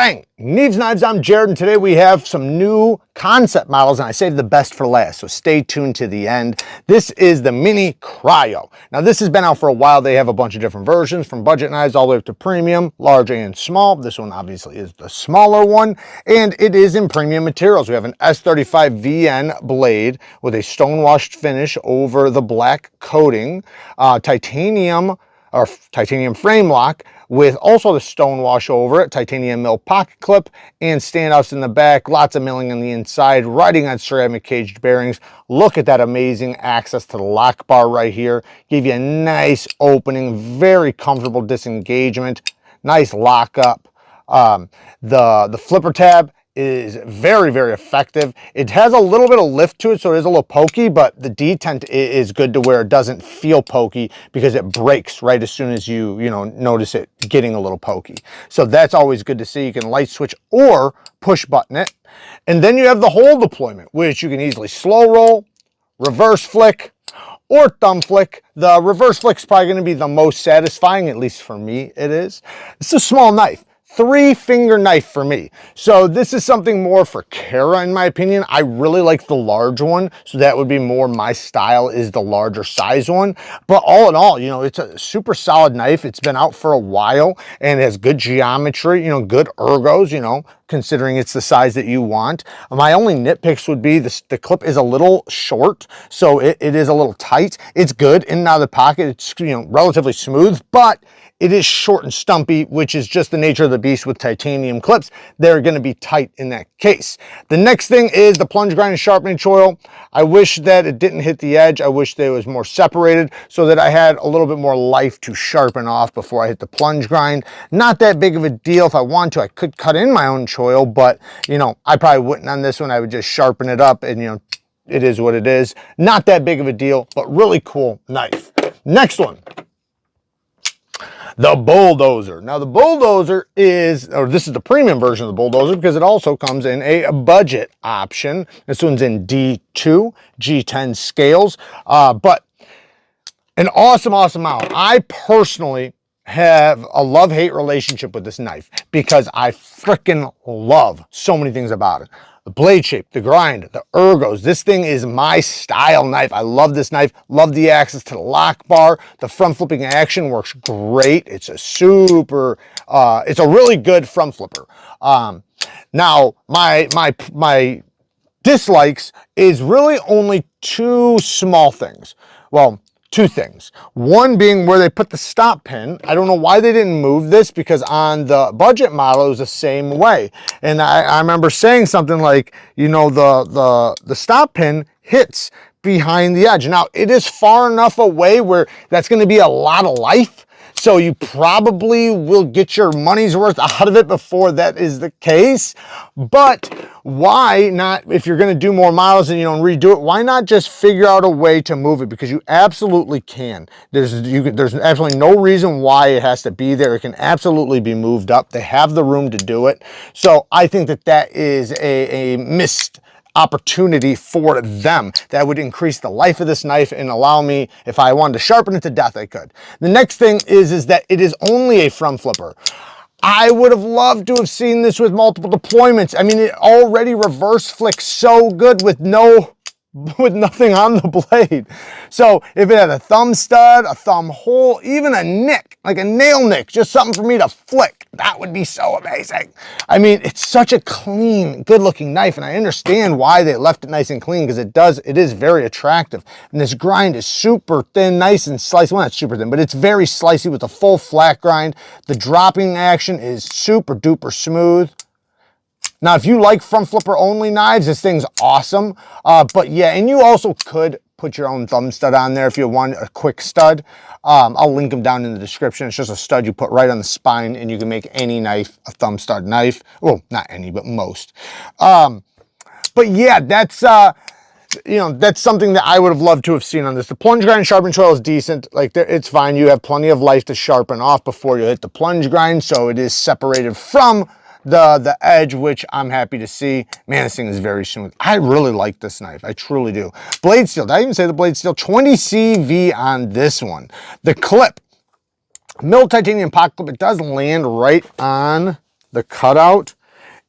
Bang! Neeves Knives, I'm Jared, and today we have some new concept models, and I saved the best for last, so stay tuned to the end. This is the Mini Cryo. Now, this has been out for a while. They have a bunch of different versions, from budget knives all the way up to premium, large and small. This one obviously is the smaller one, and it is in premium materials. We have an S35 VN blade with a stone-washed finish over the black coating, titanium frame lock, with also the stone wash over it, titanium mill pocket clip, and standoffs in the back, lots of milling on the inside, riding on ceramic caged bearings. Look at that amazing access to the lock bar right here. Give you a nice opening, very comfortable disengagement, nice lockup. The flipper tab is very, very effective. It has a little bit of lift to it, so it is a little pokey, but the detent is good to where it doesn't feel pokey because it breaks right as soon as you notice it getting a little pokey. So that's always good to see. You can light switch or push button it. And then you have the whole deployment, which you can easily slow roll, reverse flick, or thumb flick. The reverse flick is probably going to be the most satisfying, at least for me it is. It's a small knife. 3-finger knife for me. So this is something more for Kara, in my opinion. I really like the large one, so that would be more my style, is the larger size one. But all in all, it's a super solid knife. It's been out for a while and it has good geometry, good ergos, considering it's the size that you want. My only nitpicks would be the clip is a little short, so it is a little tight. It's good in and out of the pocket. It's relatively smooth, but it is short and stumpy, which is just the nature of the beast with titanium clips. They're going to be tight in that case. The next thing is the plunge grind and sharpening choil. I wish that it didn't hit the edge. I wish that it was more separated so that I had a little bit more life to sharpen off before I hit the plunge grind. Not that big of a deal. If I want to, I could cut in my own choil, but I probably wouldn't on this one. I would just sharpen it up, and it is what it is. Not that big of a deal, but really cool knife. Next one, the Bulldozer. Now the Bulldozer this is the premium version of the Bulldozer because it also comes in a budget option. This one's in D2, G10 scales, but an awesome model. I personally have a love-hate relationship with this knife because I freaking love so many things about it. The blade shape, the grind, the ergos. This thing is my style knife. I love this knife. Love the access to the lock bar. The front flipping action works great. It's a it's a really good front flipper. Now, my dislikes is really only two small things. Well, two things. One being where they put the stop pin. I don't know why they didn't move this, because on the budget model it was the same way. And I remember saying something like, the stop pin hits behind the edge. Now, it is far enough away where that's going to be a lot of life. So you probably will get your money's worth out of it before that is the case. But why not, if you're going to do more models and redo it, why not just figure out a way to move it? Because you absolutely can. There's absolutely no reason why it has to be there. It can absolutely be moved up. They have the room to do it. So I think that is a missed opportunity for them. That would increase the life of this knife and allow me, if I wanted to sharpen it to death, I could. The next thing is that it is only a front flipper. I would have loved to have seen this with multiple deployments. I mean, it already reverse flicks so good with nothing on the blade. So if it had a thumb stud, a thumb hole, even a nick, like a nail nick, just something for me to flick, that would be so amazing. I mean, it's such a clean, good looking knife, and I understand why they left it nice and clean, because it is very attractive. And this grind is super thin, nice and slicey. Well, not super thin, but it's very slicey with a full flat grind. The dropping action is super duper smooth. Now, if you like front flipper only knives, this thing's awesome. But yeah, and you also could put your own thumb stud on there if you want a quick stud. I'll link them down in the description. It's just a stud you put right on the spine, and you can make any knife a thumb stud knife. Well, not any, but most. But yeah, that's that's something that I would have loved to have seen on this. The plunge grind and sharpen choil is decent. Like, it's fine. You have plenty of life to sharpen off before you hit the plunge grind, so it is separated from the edge, which I'm happy to see. Man, this thing is very smooth. I really like this knife. I truly do. Blade steel. Did I even say the blade steel? 20 CV on this one. The clip, milled titanium pocket clip. It does land right on the cutout.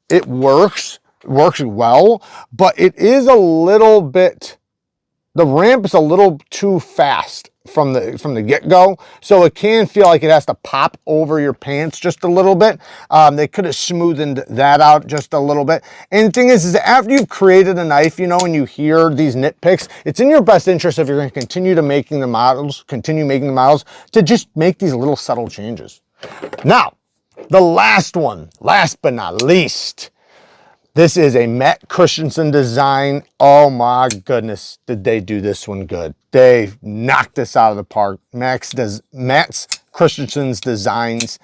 it works well, but it is a little bit, the ramp is a little too fast from the get-go, so it can feel like it has to pop over your pants just a little bit. They could have smoothened that out just a little bit. And the thing is after you've created a knife, you know, and you hear these nitpicks, it's in your best interest, if you're going to continue making the models, to just make these little subtle changes. Now, the last one, last but not least, this is a Matt Christensen design. Oh my goodness, did they do this one good. They knocked this out of the park. Matt Christensen's designs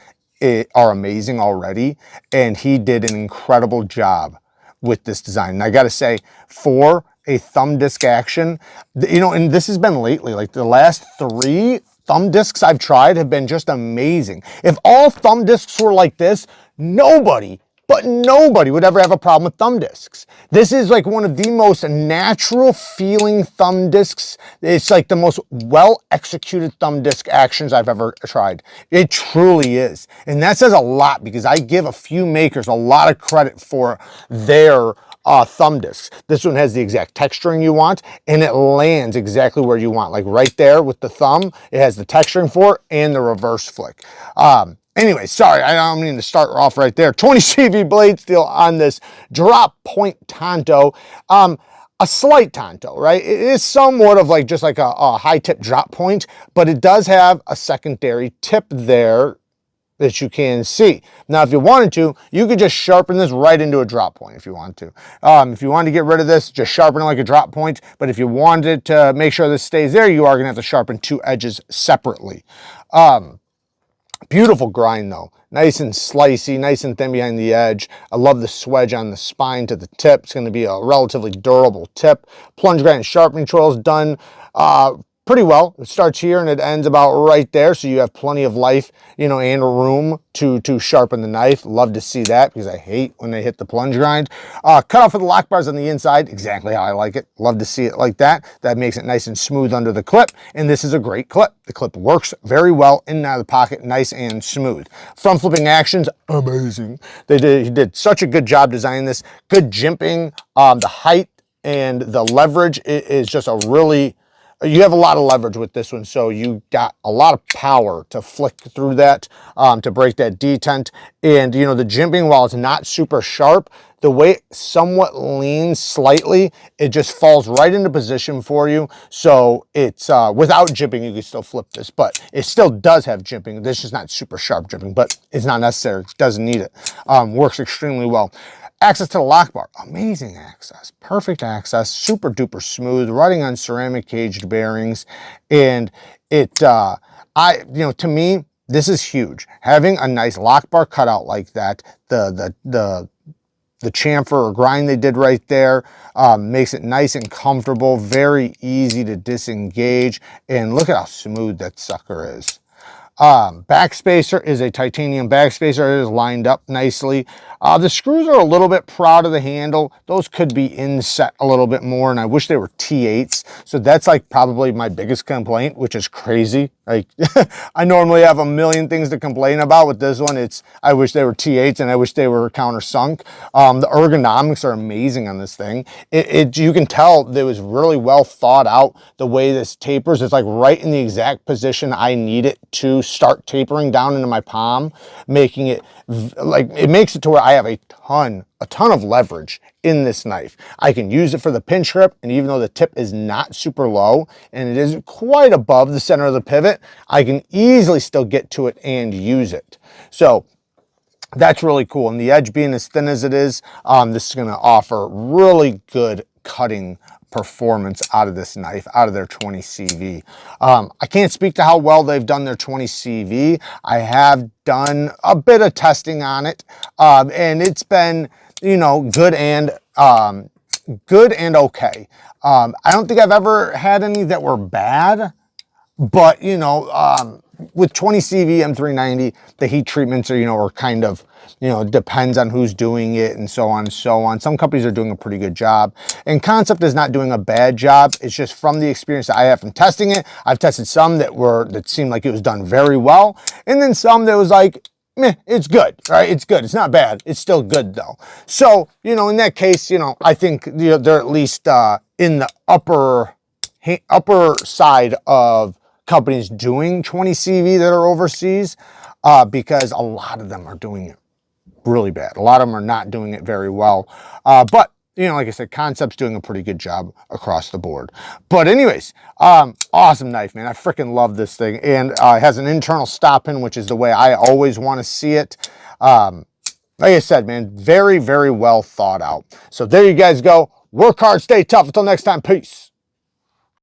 are amazing already, and he did an incredible job with this design. And I gotta say, for a thumb disc action, you know, and this has been lately, like the last 3 thumb discs I've tried have been just amazing. If all thumb discs were like this, nobody would ever have a problem with thumb discs. This is like one of the most natural feeling thumb discs. It's like the most well executed thumb disc actions I've ever tried. It truly is. And that says a lot, because I give a few makers a lot of credit for their thumb discs. This one has the exact texturing you want, and it lands exactly where you want. Like right there with the thumb, it has the texturing for it and the reverse flick. Anyway, sorry, I don't mean to start off right there. 20 CV blade steel on this drop point Tonto. A slight Tonto, right? It is somewhat of like just like a high tip drop point, but it does have a secondary tip there that you can see. Now, if you wanted to, you could just sharpen this right into a drop point if you want to. If you wanted to get rid of this, just sharpen it like a drop point. But if you wanted to make sure this stays there, you are going to have to sharpen 2 edges separately. Beautiful grind though, nice and slicey, nice and thin behind the edge. I love the swedge on the spine to the tip. It's going to be a relatively durable tip. Plunge grind and sharpening trails done pretty well. It starts here and it ends about right there, so you have plenty of life, you know, and room to sharpen the knife. Love to see that, because I hate when they hit the plunge grind. Cut off of the lock bars on the inside, exactly how I like it. Love to see it like that. That makes it nice and smooth under the clip, and this is a great clip. The clip works very well in and out of the pocket, nice and smooth. Front flipping actions, amazing. He did such a good job designing this. Good jimping. The height and the leverage is just a really, you have a lot of leverage with this one, so you got a lot of power to flick through that, to break that detent. And, you know, the jimping, while it's not super sharp, the way it somewhat leans slightly, it just falls right into position for you. So it's, without jimping, you can still flip this, but it still does have jimping. This is not super sharp jimping, but it's not necessary. It doesn't need it. Works extremely well. Access to the lock bar, amazing access, perfect access, super duper smooth, running on ceramic caged bearings. And it, you know, to me, this is huge. Having a nice lock bar cutout like that, the chamfer or grind they did right there, makes it nice and comfortable, very easy to disengage. And look at how smooth that sucker is. Backspacer is a titanium backspacer. It is lined up nicely. The screws are a little bit proud of the handle. Those could be inset a little bit more, and I wish they were T8s. So that's like probably my biggest complaint, which is crazy. Like I normally have a million things to complain about. With this one, it's I wish they were T8s and I wish they were countersunk. The ergonomics are amazing on this thing. You can tell that it was really well thought out. The way this tapers, it's like right in the exact position I need it to start tapering down into my palm, making it like, it makes it to where I have a ton of leverage in this knife. I can use it for the pinch grip, and even though the tip is not super low and it is quite above the center of the pivot, I can easily still get to it and use it. So that's really cool. And the edge being as thin as it is, this is going to offer really good cutting performance out of this knife, out of their 20 CV. I can't speak to how well they've done their 20 CV. I have done a bit of testing on it, and it's been, you know, good and okay. I don't think I've ever had any that were bad, but, you know, with 20 CV M390, the heat treatments are, you know, are kind of, you know, depends on who's doing it and so on and so on. Some companies are doing a pretty good job, and KANSEPT is not doing a bad job. It's just from the experience that I have from testing it. I've tested some that seemed like it was done very well, and then some that was like, meh, it's good, right? It's good. It's not bad. It's still good though. So, you know, in that case, you know, I think, you know, they're at least in the upper side of companies doing 20 CV that are overseas, because a lot of them are doing it really bad. A lot of them are not doing it very well. But, you know, like I said, KANSEPT's doing a pretty good job across the board. But anyways, awesome knife, man. I freaking love this thing. And it has an internal stop pin, which is the way I always want to see it. Like I said, man, very, very well thought out. So there you guys go. Work hard, stay tough. Until next time, peace.